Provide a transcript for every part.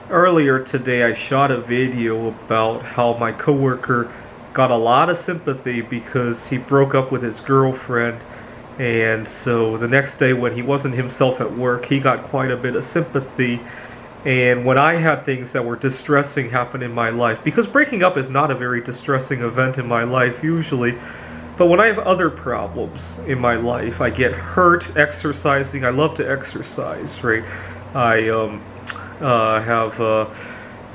Earlier today, I shot a video about how my coworker got a lot of sympathy because he broke up with his girlfriend, and so the next day when he wasn't himself at work, he got quite a bit of sympathy. And when I had things that were distressing happen in my life, because breaking up is not a very distressing event in my life usually, but when I have other problems in my life, I get hurt exercising. I love to exercise, right? I have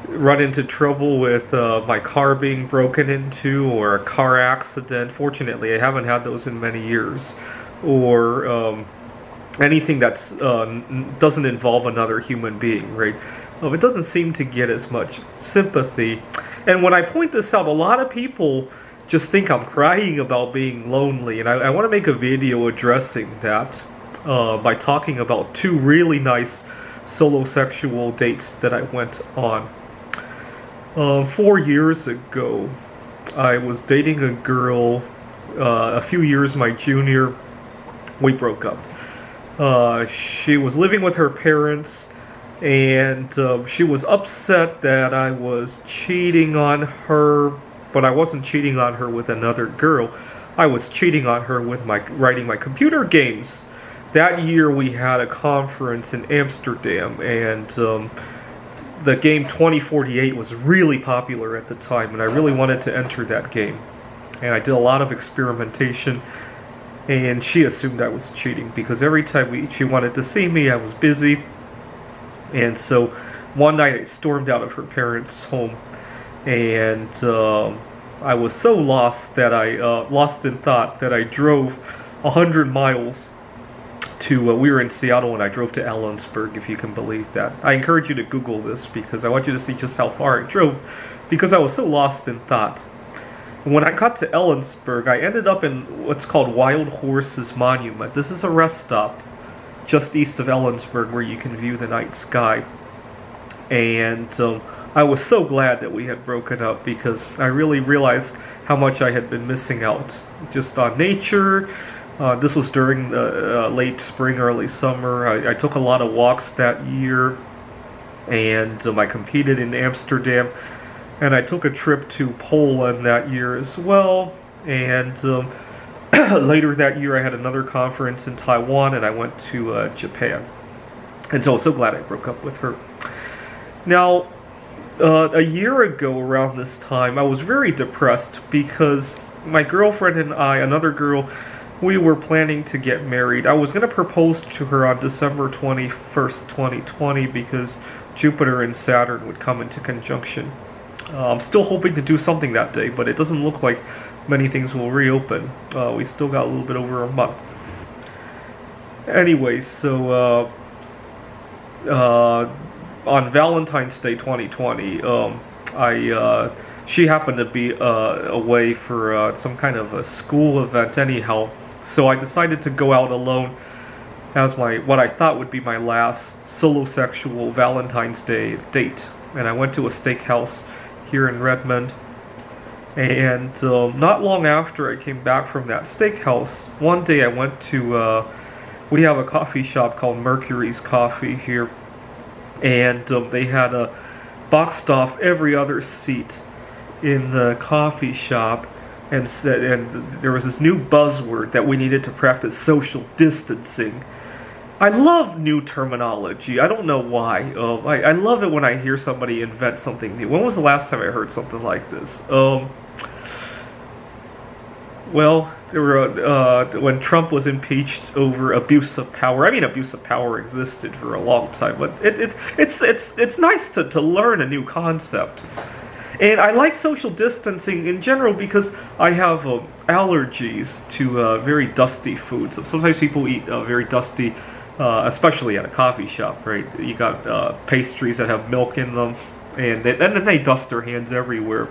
run into trouble with my car being broken into or a car accident. Fortunately, I haven't had those in many years. Or anything that's doesn't involve another human being, right? It doesn't seem to get as much sympathy. And when I point this out, a lot of people just think I'm crying about being lonely, and I want to make a video addressing that by talking about two really nice solo sexual dates that I went on. 4 years ago, I was dating a girl, a few years my junior. We broke up. She was living with her parents, and she was upset that I was cheating on her, but I wasn't cheating on her with another girl. I was cheating on her with writing my computer games. That year we had a conference in Amsterdam, and the game 2048 was really popular at the time, and I really wanted to enter that game. And I did a lot of experimentation, and she assumed I was cheating because every time she wanted to see me, I was busy. And so one night I stormed out of her parents' home, and I was so lost that lost in thought that I drove 100 miles to, we were in Seattle and I drove to Ellensburg, if you can believe that. I encourage you to Google this because I want you to see just how far I drove because I was so lost in thought. When I got to Ellensburg, I ended up in what's called Wild Horses Monument. This is a rest stop just east of Ellensburg where you can view the night sky. And I was so glad that we had broken up because I really realized how much I had been missing out just on nature. This was during the late spring, early summer. I took a lot of walks that year, and I competed in Amsterdam. And I took a trip to Poland that year as well. And later that year I had another conference in Taiwan, and I went to Japan. And so I was so glad I broke up with her. Now, a year ago around this time, I was very depressed because my girlfriend and I, another girl, we were planning to get married. I was going to propose to her on December 21st, 2020 because Jupiter and Saturn would come into conjunction. I'm still hoping to do something that day, but it doesn't look like many things will reopen. We still got a little bit over a month. Anyway, so on Valentine's Day 2020, she happened to be away for some kind of a school event anyhow, so I decided to go out alone as what I thought would be my last solo sexual Valentine's Day date. And I went to a steakhouse here in Redmond, and not long after I came back from that steakhouse, one day I went to, we have a coffee shop called Mercury's Coffee here, and they had boxed off every other seat in the coffee shop, and there was this new buzzword that we needed to practice social distancing. I love new terminology. I don't know why. I love it when I hear somebody invent something new. When was the last time I heard something like this? Well, there were, when Trump was impeached over abuse of power. I mean, abuse of power existed for a long time, but it's nice to learn a new concept. And I like social distancing in general because I have allergies to very dusty foods. Sometimes people eat very dusty, especially at a coffee shop, right? You got pastries that have milk in them, and then they dust their hands everywhere.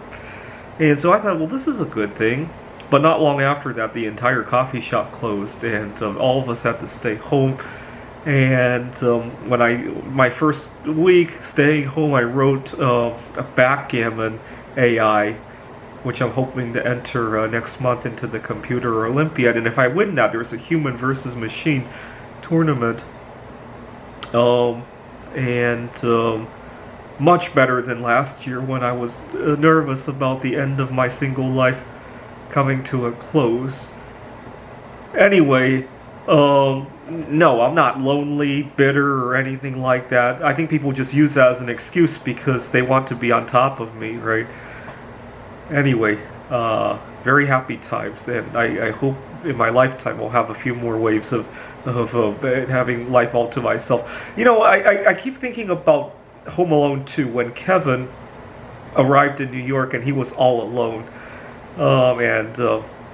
And so I thought, well, this is a good thing. But not long after that, the entire coffee shop closed, and all of us had to stay home. And my first week staying home, I wrote a backgammon AI, which I'm hoping to enter next month into the Computer Olympiad. And if I win that, there's a human versus machine tournament. much better than last year when I was nervous about the end of my single life coming to a close. Anyway, no, I'm not lonely, bitter, or anything like that. I think people just use that as an excuse because they want to be on top of me, right? Anyway, very happy times, and I hope in my lifetime I'll have a few more waves of having life all to myself. You know, I keep thinking about Home Alone 2 when Kevin arrived in New York and he was all alone.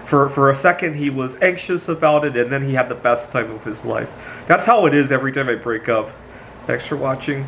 For a second he was anxious about it, and then he had the best time of his life. That's how it is every time I break up. Thanks for watching.